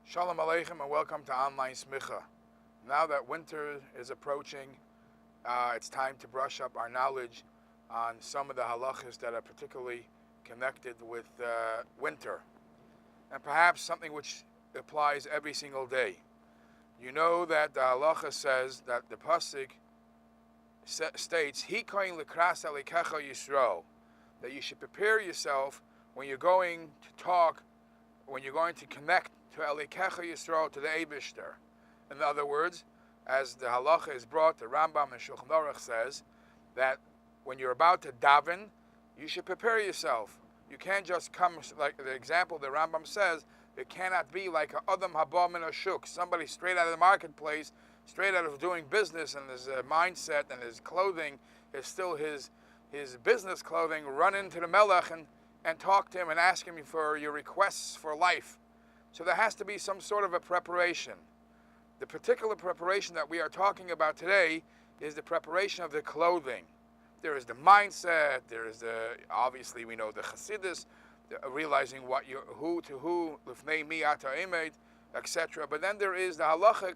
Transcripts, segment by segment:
Shalom Aleichem and welcome to Online Smicha. Now that winter is approaching, it's time to brush up our knowledge on some of the halachas that are particularly connected with winter. And perhaps something which applies every single day. You know that the halacha says that the pasuk states, Hikoin l'kras alikecha Yisrael, that you should prepare yourself when you're going to talk, when you're going to connect to Elikecha Yisrael, to the Eibishter. In other words, as the halacha is brought, the Rambam and Shulchan Aruch says that when you're about to daven, you should prepare yourself. You can't just come, like the example the Rambam says, it cannot be like a Adam Haba Min Hashuk, somebody straight out of the marketplace, straight out of doing business, and his mindset and his clothing is still his business clothing. Run into the Melech and talk to him and ask him for your requests for life. So there has to be some sort of a preparation. The particular preparation that we are talking about today is the preparation of the clothing. There is the mindset, there is obviously we know the Chassidus, realizing who to who, Lifnei mi ata emed, etc. But then there is the halacha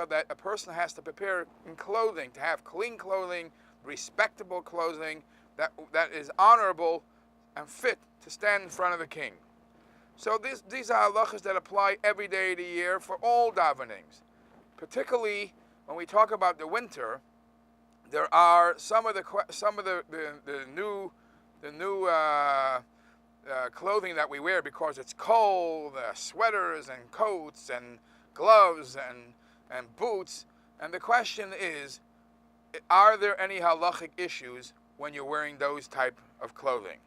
that a person has to prepare in clothing, to have clean clothing, respectable clothing, that is honorable and fit to stand in front of the king. So these are halachas that apply every day of the year for all davenings. Particularly when we talk about the winter, there are some of the new clothing that we wear because it's cold, sweaters and coats and gloves and boots. And the question is, are there any halachic issues when you're wearing those type of clothing?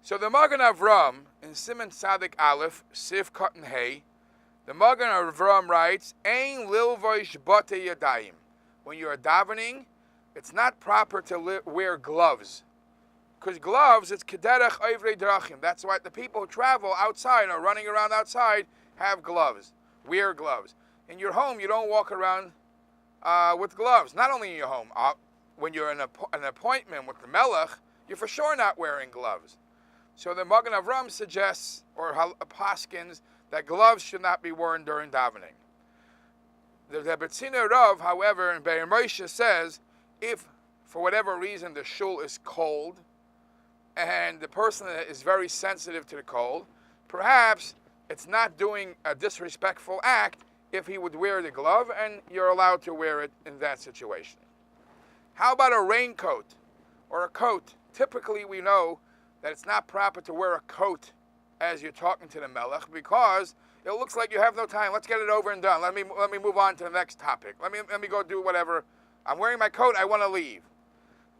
So the Magen Avram in Siman Tzadik Aleph, Sif Cotton Hay, the Magen Avram writes, Ein lilvoish bate yadayim. When you're davening, it's not proper to wear gloves. Because gloves, it's kederech oivrei drachim. That's why the people who travel outside or running around outside have gloves, wear gloves. In your home, you don't walk around with gloves. Not only in your home, when you're in an appointment with the Melech, you're for sure not wearing gloves. So the Magen Avram suggests, or paskins, that gloves should not be worn during davening. The Betzina Rav, however, in Be'er Moshe says, if for whatever reason the shul is cold, and the person is very sensitive to the cold, perhaps it's not doing a disrespectful act if he would wear the glove, and you're allowed to wear it in that situation. How about a raincoat or a coat? Typically we know that it's not proper to wear a coat as you're talking to the Melech because it looks like you have no time. Let's get it over and done. Let me move on to the next topic. Let me go do whatever. I'm wearing my coat, I want to leave.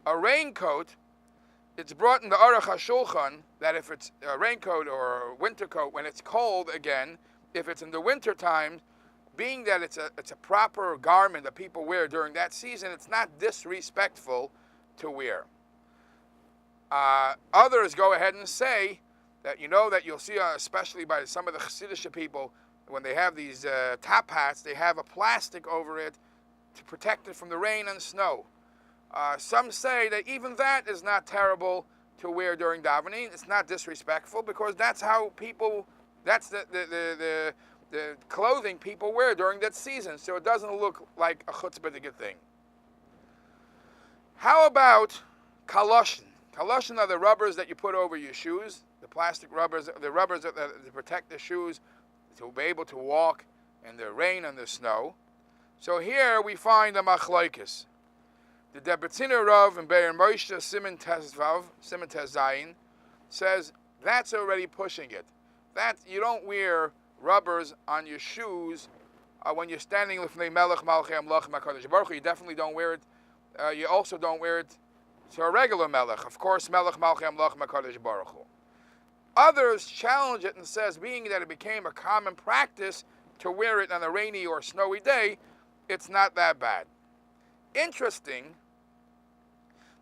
A raincoat, it's brought in the Aruch HaShulchan that if it's a raincoat or a winter coat, when it's cold again, if it's in the winter time, being that it's a proper garment that people wear during that season, it's not disrespectful to wear. Others go ahead and say that that you'll see, especially by some of the Chassidish people, when they have these top hats, they have a plastic over it to protect it from the rain and snow. Some say that even that is not terrible to wear during davening. It's not disrespectful because that's how people, that's the clothing people wear during that season. So it doesn't look like a chutzpah thing. How about kaloshin? Kaloshin are the rubbers that you put over your shoes, the plastic rubbers, the rubbers that protect the shoes to be able to walk in the rain and the snow. So here we find a machlokes. The Betzina Rav in Be'er Moshe Siman Tez Zayin says that's already pushing it. That you don't wear rubbers on your shoes when you're standing Lifnei Melech Malchei Amlachim HaKadosh Baruch Hu. You definitely don't wear it. You also don't wear it to a regular Melech. Of course, Melech Malchei Amlachim HaKadosh Baruch Hu. Others challenge it and says, being that it became a common practice to wear it on a rainy or snowy day, it's not that bad. Interesting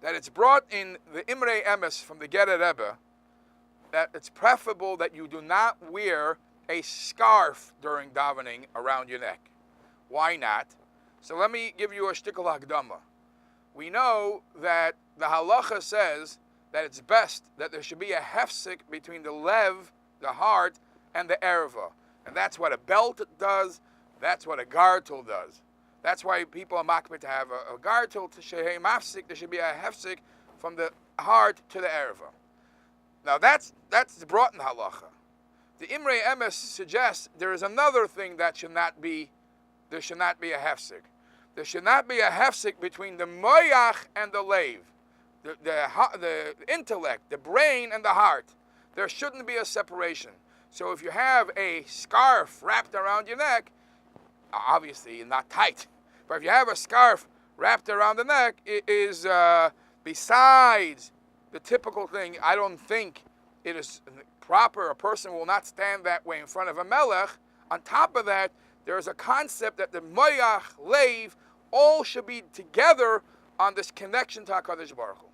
that it's brought in the Imrei Emes from the Gerer Rebbe that it's preferable that you do not wear a scarf during davening around your neck. Why not? So let me give you a shtickle hakdama. We know that the halacha says that it's best that there should be a hefsek between the lev, the heart, and the erva. And that's what a belt does. That's what a gartel does. That's why people are makbid to have a gartel to shehei mafsik. There should be a hefsik from the heart to the erva. Now that's brought in halacha. The Imrei Emes suggests there is another thing that should not be. There should not be a hefsik. There should not be a hefsik between the moyach and the leiv, the intellect, the brain, and the heart. There shouldn't be a separation. So if you have a scarf wrapped around your neck, obviously not tight, but if you have a scarf wrapped around the neck, it is besides the typical thing. I don't think it is proper. A person will not stand that way in front of a melech. On top of that, there is a concept that the moyach, leiv, all should be together on this connection to HaKadosh Baruch Hu.